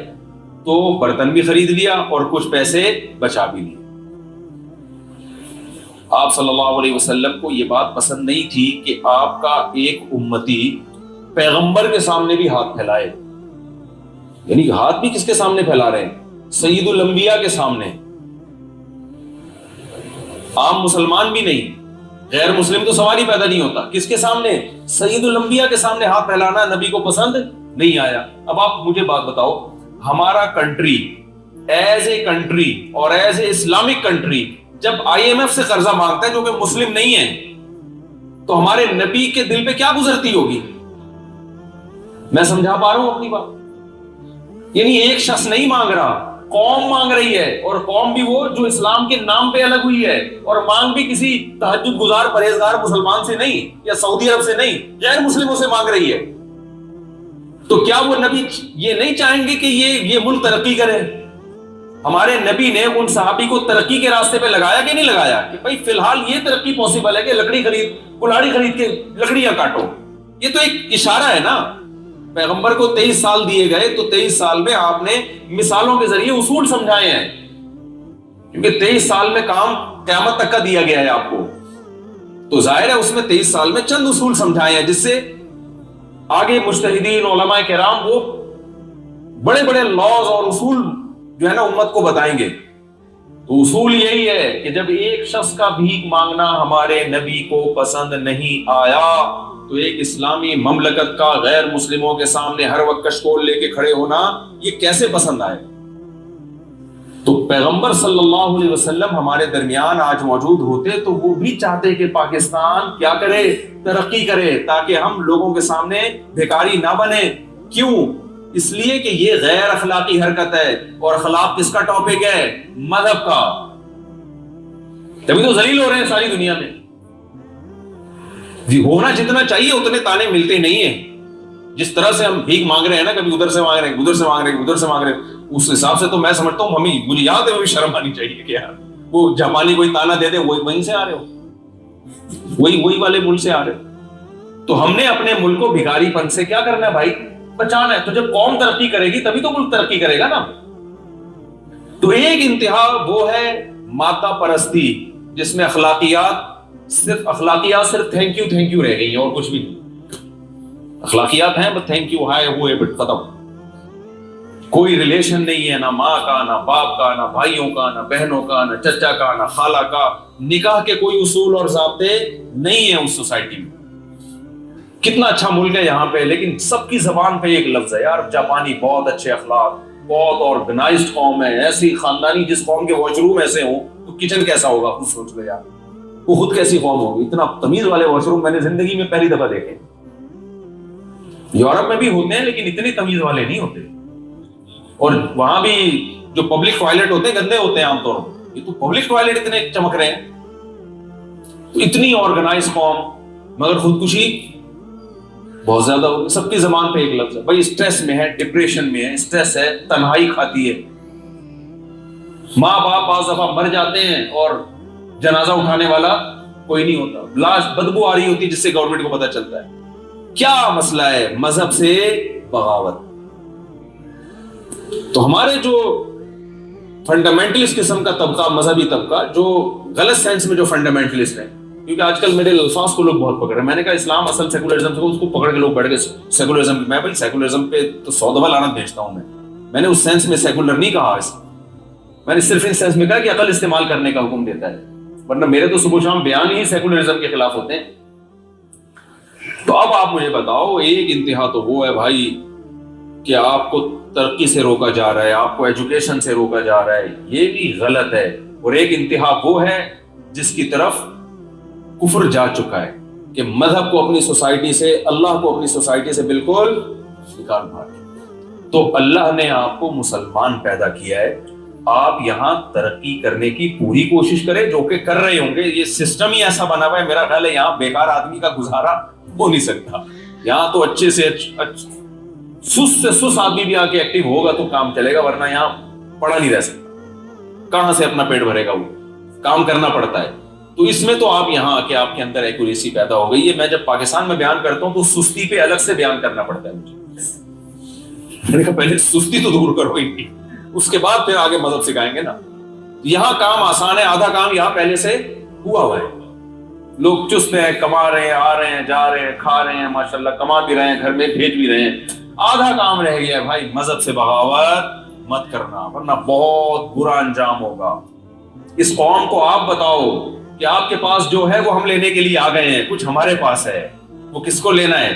Speaker 1: تو برتن بھی خرید لیا اور کچھ پیسے بچا بھی لیے. آپ صلی اللہ علیہ وسلم کو یہ بات پسند نہیں تھی کہ آپ کا ایک امتی پیغمبر کے سامنے بھی ہاتھ پھیلائے. یعنی ہاتھ بھی کس کے سامنے پھیلا رہے ہیں؟ سید الانبیاء کے سامنے. عام مسلمان بھی نہیں, غیر مسلم تو سوال ہی پیدا نہیں ہوتا. کس کے سامنے؟ سید الانبیاء کے سامنے ہاتھ پھیلانا نبی کو پسند نہیں آیا. اب آپ مجھے بات بتاؤ, ہمارا کنٹری ایز اے کنٹری اور ایز اے اسلامک کنٹری جب IMF سے قرضہ مانگتا ہے جو کہ مسلم نہیں ہے, تو ہمارے نبی کے دل پہ کیا گزرتی ہوگی؟ میں سمجھا پا رہا ہوں اپنی بات؟ یعنی ایک شخص نہیں مانگ رہا, قوم مانگ رہی ہے, اور قوم بھی وہ جو اسلام کے نام پہ الگ ہوئی ہے, اور مانگ بھی کسی تہجد گزار پرہیزگار مسلمان سے نہیں یا سعودی عرب سے نہیں, غیر مسلموں سے مانگ رہی ہے. تو کیا وہ نبی یہ نہیں چاہیں گے کہ یہ ملک ترقی کرے؟ ہمارے نبی نے ان صحابی کو ترقی کے راستے پہ لگایا کہ نہیں لگایا کہ بھائی فی الحال یہ ترقی پاسبل ہے کہ کلاڑی خرید کے لکڑیاں کاٹو؟ یہ تو ایک اشارہ ہے نا. پیغمبر کو 23 سال دیے گئے تو 23 سال میں آپ نے مثالوں کے ذریعے اصول سمجھائے ہیں, کیونکہ 23 سال میں کام قیامت تک کا دیا گیا ہے آپ کو. تو ظاہر ہے اس میں 23 سال میں چند اصول سمجھائے ہیں جس سے آگے مجتہدین علماء کرام وہ بڑے بڑے لاز اور اصول جو ہے نا امت کو بتائیں گے. تو اصول یہی ہے کہ جب ایک شخص کا بھیک مانگنا ہمارے نبی کو پسند نہیں آیا تو ایک اسلامی مملکت کا غیر مسلموں کے سامنے ہر وقت کشکول لے کے کھڑے ہونا یہ کیسے پسند آئے؟ تو پیغمبر صلی اللہ علیہ وسلم ہمارے درمیان آج موجود ہوتے تو وہ بھی چاہتے کہ پاکستان کیا کرے؟ ترقی کرے, تاکہ ہم لوگوں کے سامنے بھیکاری نہ بنے. کیوں؟ اس لیے کہ یہ غیر اخلاقی حرکت ہے, اور اخلاق کس کا ٹاپک ہے؟ مذہب کا. تبھی تو ذلیل ہو رہے ہیں ساری دنیا میں. ہونا جتنا چاہیے اتنے تانے ملتے نہیں ہیں. جس طرح سے ہم بھیک مانگ رہے ہیں نا, کبھی ادھر سے مانگ رہے ہیں, ادھر سے مانگ رہے ہیں, ادھر سے مانگ رہے ہیں, اس حساب سے تو میں سمجھتا ہوں ہمیں مجھے یاد ہے, ہمیں شرم آنی چاہیے کہ یار وہ جاپانی کوئی تانا دے دے وہیں سے آ رہے ہو, وہی والے ملک سے آ رہے ہو. تو ہم نے اپنے ملک کو بھکاری پن سے کیا کرنا ہے بھائی؟ بچانا ہے. تو جب قوم ترقی کرے گی تبھی تو ملک ترقی کرے گا نا. تو ایک انتہا وہ ہے مادہ پرستی, جس میں اخلاقیات صرف تھینک یو رہ گئی ہیں اور کچھ بھی نہیں. اخلاقیات ہیں بس تھینک یو, ہائے ہوئے, بٹ ختم. کوئی ریلیشن نہیں ہے, نہ ماں کا, نہ باپ کا, نہ بھائیوں کا, نہ بہنوں کا, نہ چچا کا, نہ خالہ کا. نکاح کے کوئی اصول اور ضابطے نہیں ہیں اس سوسائٹی میں. کتنا اچھا ملک ہے یہاں پہ, لیکن سب کی زبان پہ ایک لفظ ہے یار جاپانی بہت اچھے اخلاق, بہت آرگنائزڈ قوم ہے, ایسی خاندانی. جس قوم کے واش روم ایسے ہوں تو کچن کیسا ہوگا خود سوچ لو یار. وہ خود کیسی قوم ہوگی. اتنا تمیز والے واش روم میں نے زندگی میں پہلی دفعہ دیکھے. یورپ میں بھی ہوتے ہیں لیکن اتنی تمیز والے نہیں ہوتے, اور وہاں بھی جو پبلک ٹوائلٹ ہوتے ہیں گندے ہوتے ہیں عام طور پر. یہ تو پبلک ٹوائلٹ اتنے چمک رہے ہیں. تو اتنی آرگنائز قوم, مگر خودکشی بہت زیادہ ہوگی. سب کی زبان پہ ایک لفظ ہے بھائی, اسٹریس میں ہے, ڈپریشن میں ہے, اسٹریس ہے, تنہائی کھاتی ہے. ماں باپ بعض دفعہ مر جاتے ہیں اور جنازہ اٹھانے والا کوئی نہیں ہوتا, لاش بدبو آ رہی ہوتی جس سے گورنمنٹ کو پتا چلتا ہے. کیا مسئلہ ہے؟ مذہب سے بغاوت. تو ہمارے جو فنڈامنٹلسٹ قسم کا طبقہ, مذہبی طبقہ, جو غلط سینس میں جو فنڈامنٹلسٹ ہیں, کیونکہ آج کل میرے الفاظ کو لوگ بہت پکڑ رہے ہیں. میں نے کہا اسلام اصل سیکولرزم سے, اس کو پکڑ کے لوگ بیٹھ گئے سیکولرزم. میں بھائی سیکولرزم پہ تو 100 دفعہ لعنت بھیجتا ہوں. میں نے اس سینس میں سیکولر نہیں کہا, میں نے صرف ان سینس میں کہا کہ عقل استعمال کرنے کا حکم دیتا ہے, ورنہ میرے تو صبح شام بیان ہی سیکولرزم کے خلاف ہوتے ہیں. تو اب آپ مجھے بتاؤ, ایک انتہا تو وہ ہے بھائی کہ آپ کو ترقی سے روکا جا رہا ہے, آپ کو ایجوکیشن سے روکا جا رہا ہے, یہ بھی غلط ہے. اور ایک انتہا وہ ہے جس کی طرف کفر جا چکا ہے. کہ مذہب کو اپنی سوسائٹی سے، اللہ کو اپنی سوسائٹی سے بالکل نکال مار دیا۔ تو اللہ نے آپ کو مسلمان پیدا کیا ہے، آپ یہاں ترقی کرنے کی پوری کوشش کریں، جو کہ کر رہے ہوں گے۔ یہ سسٹم ہی ایسا بنا ہوا ہے، میرا خیال ہے یہاں بیکار آدمی کا گزارا ہو نہیں سکتا۔ یہاں تو اچھے سے سست سے سست آدمی بھی آ کے ایکٹیو ہوگا تو کام چلے گا، ورنہ یہاں پڑا نہیں رہ سکتا۔ کہاں سے اپنا پیٹ بھرے گا؟ وہ کام کرنا پڑتا ہے۔ تو اس میں تو آپ یہاں آ کے آپ کے اندر ایکوریسی پیدا ہو گئی ہے۔ میں جب پاکستان میں بیان کرتا ہوں تو سستی پہ الگ سے بیان کرنا پڑتا ہے مجھے۔ میں نے کہا پہلے سستی تو دور کرو ان کی، اس کے بعد پھر آگے مذہب سکھائیں گے نا۔ یہاں کام آسان ہے، آدھا کام یہاں پہلے سے ہوا ہوا ہے۔ لوگ چست ہیں، کما رہے ہیں، آ رہے ہیں، جا رہے ہیں، کھا رہے ہیں، ماشاءاللہ کما بھی رہے ہیں، گھر میں بھیج بھی رہے ہیں۔ آدھا کام رہ گیا ہے بھائی، مذہب سے بغاوت مت کرنا، ورنہ بہت برا انجام ہوگا۔ اس قوم کو آپ بتاؤ کہ آپ کے پاس جو ہے وہ ہم لینے کے لیے آ گئے ہیں، کچھ ہمارے پاس ہے، وہ کس کو لینا ہے؟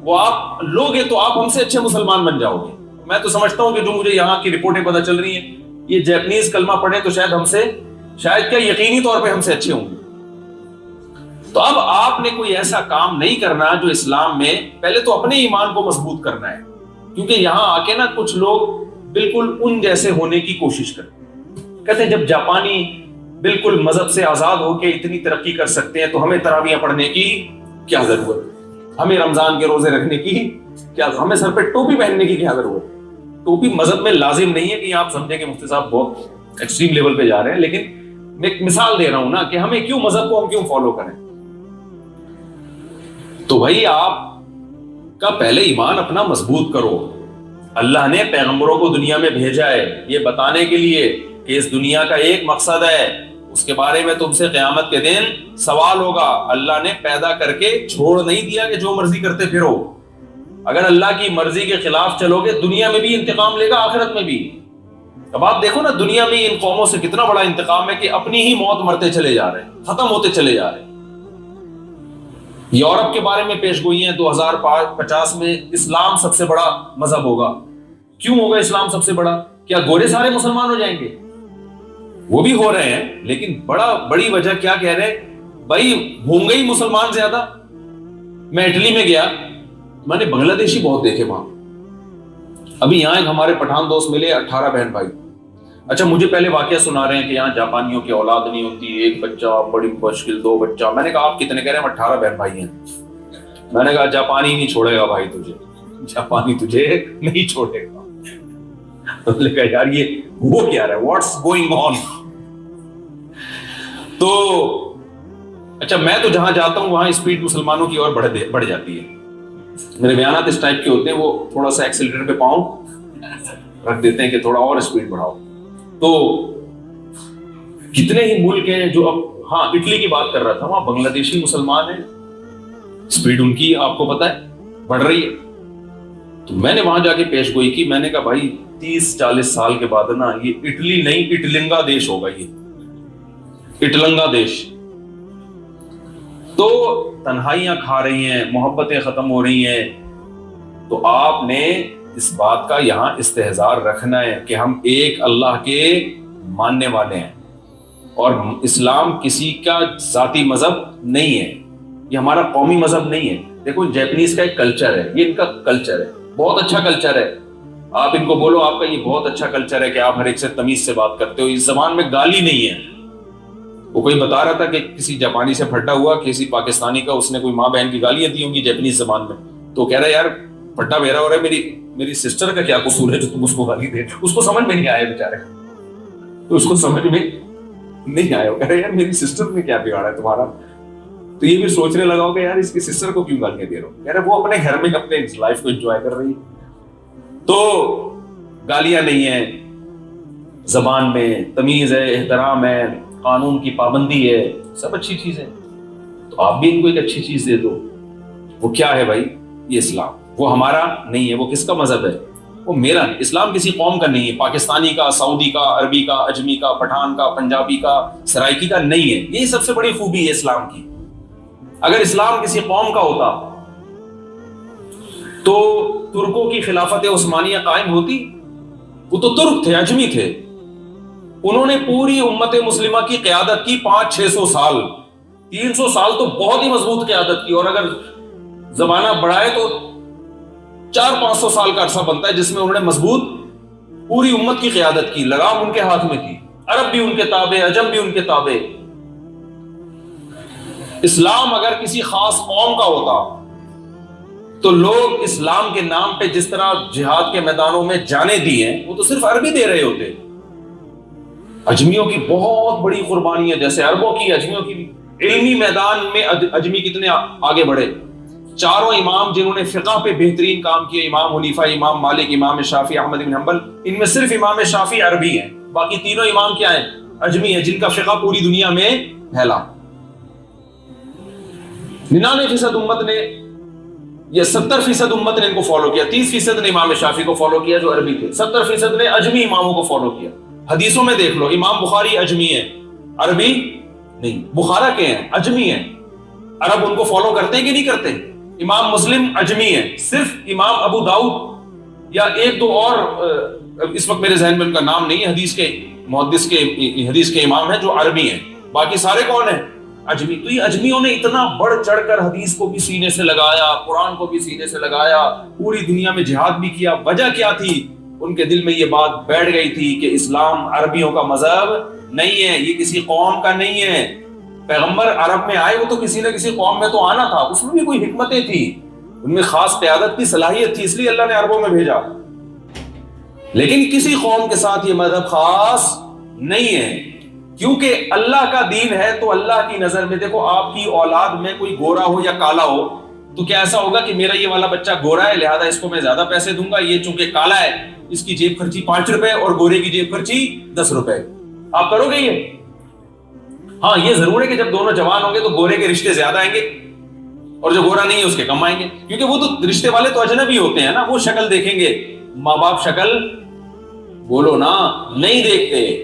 Speaker 1: وہ آپ لوگے تو آپ ہم سے اچھے مسلمان بن جاؤ گے۔ میں تو سمجھتا ہوں کہ جو مجھے یہاں کی رپورٹیں پتہ چل رہی ہیں، یہ جیپنیز کلمہ پڑھیں تو شاید ہم سے، شاید کیا یقینی طور پہ ہم سے اچھے ہوں گے۔ تو اب آپ نے کوئی ایسا کام نہیں کرنا جو اسلام میں، پہلے تو اپنے ایمان کو مضبوط کرنا ہے، کیونکہ یہاں آ کے نا کچھ لوگ بالکل ان جیسے ہونے کی کوشش کرتے، کہتے ہیں جب جاپانی بالکل مذہب سے آزاد ہو کے اتنی ترقی کر سکتے ہیں تو ہمیں تراویح پڑھنے کی کیا ضرورت ہے، ہمیں رمضان کے روزے رکھنے کی کیا، ہمیں سر پہ ٹوپی پہننے کی کیا ضرورت ہے۔ ٹوپی مذہب میں لازم نہیں ہے کہ آپ سمجھیں کہ مفتی صاحب بہت ایکسٹریم لیول پہ جا رہے ہیں، لیکن میں ایک مثال دے رہا ہوں نا کہ ہمیں کیوں مذہب کو ہم کیوں فالو کریں۔ تو بھائی آپ کا پہلے ایمان اپنا مضبوط کرو۔ اللہ نے پیغمبروں کو دنیا میں بھیجا ہے یہ بتانے کے لیے کہ اس دنیا کا ایک مقصد ہے، اس کے بارے میں تم سے قیامت کے دن سوال ہوگا۔ اللہ نے پیدا کر کے چھوڑ نہیں دیا کہ جو مرضی کرتے پھرو۔ اگر اللہ کی مرضی کے خلاف چلو گے دنیا میں بھی انتقام لے گا، آخرت میں بھی۔ اب آپ دیکھو نا دنیا میں ان قوموں سے کتنا بڑا انتقام ہے کہ اپنی ہی موت مرتے چلے جا رہے ہیں، ختم ہوتے چلے جا رہے ہیں۔ یورپ کے بارے میں پیش گوئی ہیں 2050 میں اسلام سب سے بڑا مذہب ہوگا۔ کیوں ہوگا اسلام سب سے بڑا؟ کیا گورے سارے مسلمان ہو جائیں گے؟ وہ بھی ہو رہے ہیں، لیکن بڑی وجہ کیا کہہ رہے ہیں بھائی، ہوں گے ہی مسلمان زیادہ۔ میں اٹلی میں گیا، میں نے بنگلہ دیشی بہت دیکھے وہاں۔ ابھی یہاں ایک ہمارے پٹھان دوست ملے، 18 بہن بھائی۔ اچھا مجھے پہلے واقعہ سنا رہے ہیں کہ یہاں جاپانیوں کی اولاد نہیں ہوتی، ایک بچہ، بڑی مشکل 2 بچہ۔ میں نے کہا آپ کتنے کہہ رہے ہیں؟ 18 بہن بھائی ہیں۔ میں نے کہا جاپانی نہیں چھوڑے گا بھائی تجھے، جاپانی تجھے نہیں چھوڑے گا۔ میں نے کہا یار یہ وہ کیا رہا ہے، واٹس گوئنگ آن؟ تو اچھا میں تو جہاں جاتا ہوں وہاں اسپیڈ مسلمانوں کی اور بڑھ جاتی ہے۔ میرے بیانات اس ٹائپ کے ہوتے ہیں، وہ تھوڑا سا ایکسیلریٹر پہ پاؤں رکھ دیتے ہیں کہ تھوڑا اور اسپیڈ بڑھاؤ۔ تو کتنے ہی ملک ہیں جو اب، ہاں اٹلی کی بات کر رہا تھا، وہاں بنگلہ دیشی مسلمان ہیں، اسپیڈ ان کی آپ کو پتا ہے بڑھ رہی ہے۔ تو میں نے وہاں جا کے پیش گوئی کی، میں نے کہا بھائی 30-40 سال کے بعد نا یہ اٹلی نہیں اٹلنگا دیش ہوگا، یہ اٹلنگا دیش۔ تو تنہائیاں کھا رہی ہیں، محبتیں ختم ہو رہی ہیں۔ تو آپ نے اس بات کا یہاں استحضار رکھنا ہے کہ ہم ایک اللہ کے ماننے والے ہیں، اور اسلام کسی کا ذاتی مذہب نہیں ہے، یہ ہمارا قومی مذہب نہیں ہے۔ دیکھو جیپنیز کا ایک کلچر ہے، یہ ان کا کلچر ہے، بہت اچھا کلچر ہے۔ آپ ان کو بولو آپ کا یہ بہت اچھا کلچر ہے کہ آپ ہر ایک سے تمیز سے بات کرتے ہو، اس زبان میں گالی نہیں ہے۔ وہ کوئی بتا رہا تھا کہ کسی جاپانی سے پھٹا ہوا، کسی پاکستانی کا، اس نے کوئی ماں بہن کی گالیاں دی ہوں گی جیپنیز زبان میں، تو کہہ رہا ہے یار پھٹا میرا ہو رہا ہے، میری سسٹر کا کیا قصور ہے جو تم اس کو گالی دے؟ اس کو سمجھ میں نہیں آیا بیچارے، تو اس کو سمجھ میں نہیں آیا، کہہ رہا ہے یار میری سسٹر نے کیا بگاڑا ہے تمہارا؟ تو یہ بھی سوچنے لگا ہوگا یار اس کی سسٹر کو کیوں گالیاں دے رہا ہوں؟ کہہ رہا ہے وہ اپنے گھر میں اپنے لائف کو انجوائے کر رہی ہے۔ تو گالیاں نہیں ہیں زبان میں، تمیز ہے، احترام ہے، قانون کی پابندی ہے، سب اچھی چیزیں۔ تو آپ بھی ان کو ایک اچھی چیز دے دو۔ وہ کیا ہے بھائی؟ یہ اسلام، وہ ہمارا نہیں ہے۔ وہ کس کا مذہب ہے؟ وہ میرا نہیں۔ اسلام کسی قوم کا نہیں ہے، پاکستانی کا، سعودی کا، عربی کا، اجمی کا، پٹھان کا، پنجابی کا، سرائکی کا نہیں ہے۔ یہی سب سے بڑی خوبی ہے اسلام کی۔ اگر اسلام کسی قوم کا ہوتا تو ترکوں کی خلافت عثمانیہ قائم ہوتی؟ وہ تو ترک تھے، اجمی تھے، انہوں نے پوری امت مسلمہ کی قیادت کی 500-600 سال۔ 300 سال تو بہت ہی مضبوط قیادت کی، اور اگر زمانہ بڑھائے تو 400-500 سال کا عرصہ بنتا ہے جس میں انہوں نے مضبوط پوری امت کی قیادت کی، لگام ان کے ہاتھ میں تھی، عرب بھی ان کے تابع، عجم بھی ان کے تابع۔ اسلام اگر کسی خاص قوم کا ہوتا تو لوگ اسلام کے نام پہ جس طرح جہاد کے میدانوں میں جانے دی ہیں وہ تو صرف عربی دے رہے ہوتے۔ اجمیوں کی بہت بڑی قربانی ہے، جیسے عربوں کی، اجمیوں کی بھی۔ علمی میدان میں اجمی کتنے آگے بڑھے، چاروں امام جنہوں نے فقہ پہ بہترین کام کیے، امام حنیفہ، امام مالک، امام شافعی، احمد بن حنبل، ان میں صرف امام شافعی عربی ہیں، باقی تینوں امام کیا ہیں؟ اجمی ہیں، جن کا فقہ پوری دنیا میں پھیلا۔ 99% امت نے یا 70% امت نے ان کو فالو کیا، 30% نے امام شافعی کو فالو کیا جو عربی تھے، 70% نے اجمی اماموں کو فالو کیا۔ حدیثوں میں دیکھ لو، امام بخاری اجمی ہے، عربی نہیں، بخارا کے ہیں، اجمی ہیں، عرب ان کو فالو کرتے ہیں کہ نہیں کرتے؟ امام مسلم اجمی ہے، صرف امام ابو داؤد یا ایک دو اور اس وقت میرے ذہن میں ان کا نام نہیں ہے، حدیث کے امام ہیں جو عربی ہیں، باقی سارے کون ہیں؟ اجمی۔ تو یہ اجمیوں نے اتنا بڑھ چڑھ کر حدیث کو بھی سینے سے لگایا، قرآن کو بھی سینے سے لگایا، پوری دنیا میں جہاد بھی کیا۔ وجہ کیا تھی؟ ان کے دل میں یہ بات بیٹھ گئی تھی کہ اسلام عربیوں کا مذہب نہیں ہے، یہ کسی قوم کا نہیں ہے۔ پیغمبر عرب میں آئے، وہ تو کسی نہ کسی قوم میں تو آنا تھا، اس میں بھی کوئی حکمتیں تھی، ان میں خاص قیادت کی صلاحیت تھی، اس لیے اللہ نے عربوں میں بھیجا، لیکن کسی قوم کے ساتھ یہ مذہب خاص نہیں ہے، کیونکہ اللہ کا دین ہے۔ تو اللہ کی نظر میں دیکھو، آپ کی اولاد میں کوئی گورا ہو یا کالا ہو تو کیا ایسا ہوگا کہ میرا یہ والا بچہ گورا ہے لہذا اس کو میں زیادہ پیسے دوں گا، یہ چونکہ کالا ہے اس کی جیب خرچی 5 روپے اور گورے کی جیب خرچی 10 روپے، آپ کرو گے یہ؟ ہاں، یہ ضرور ہے کہ جب دونوں جوان ہوں گے تو گورے کے رشتے زیادہ آئیں گے اور جو گورا نہیں ہے اس کے کم آئیں گے، کیونکہ وہ تو رشتے والے تو اجنبی ہوتے ہیں نا، وہ شکل دیکھیں گے، ماں باپ شکل بولو نا نہیں دیکھتے۔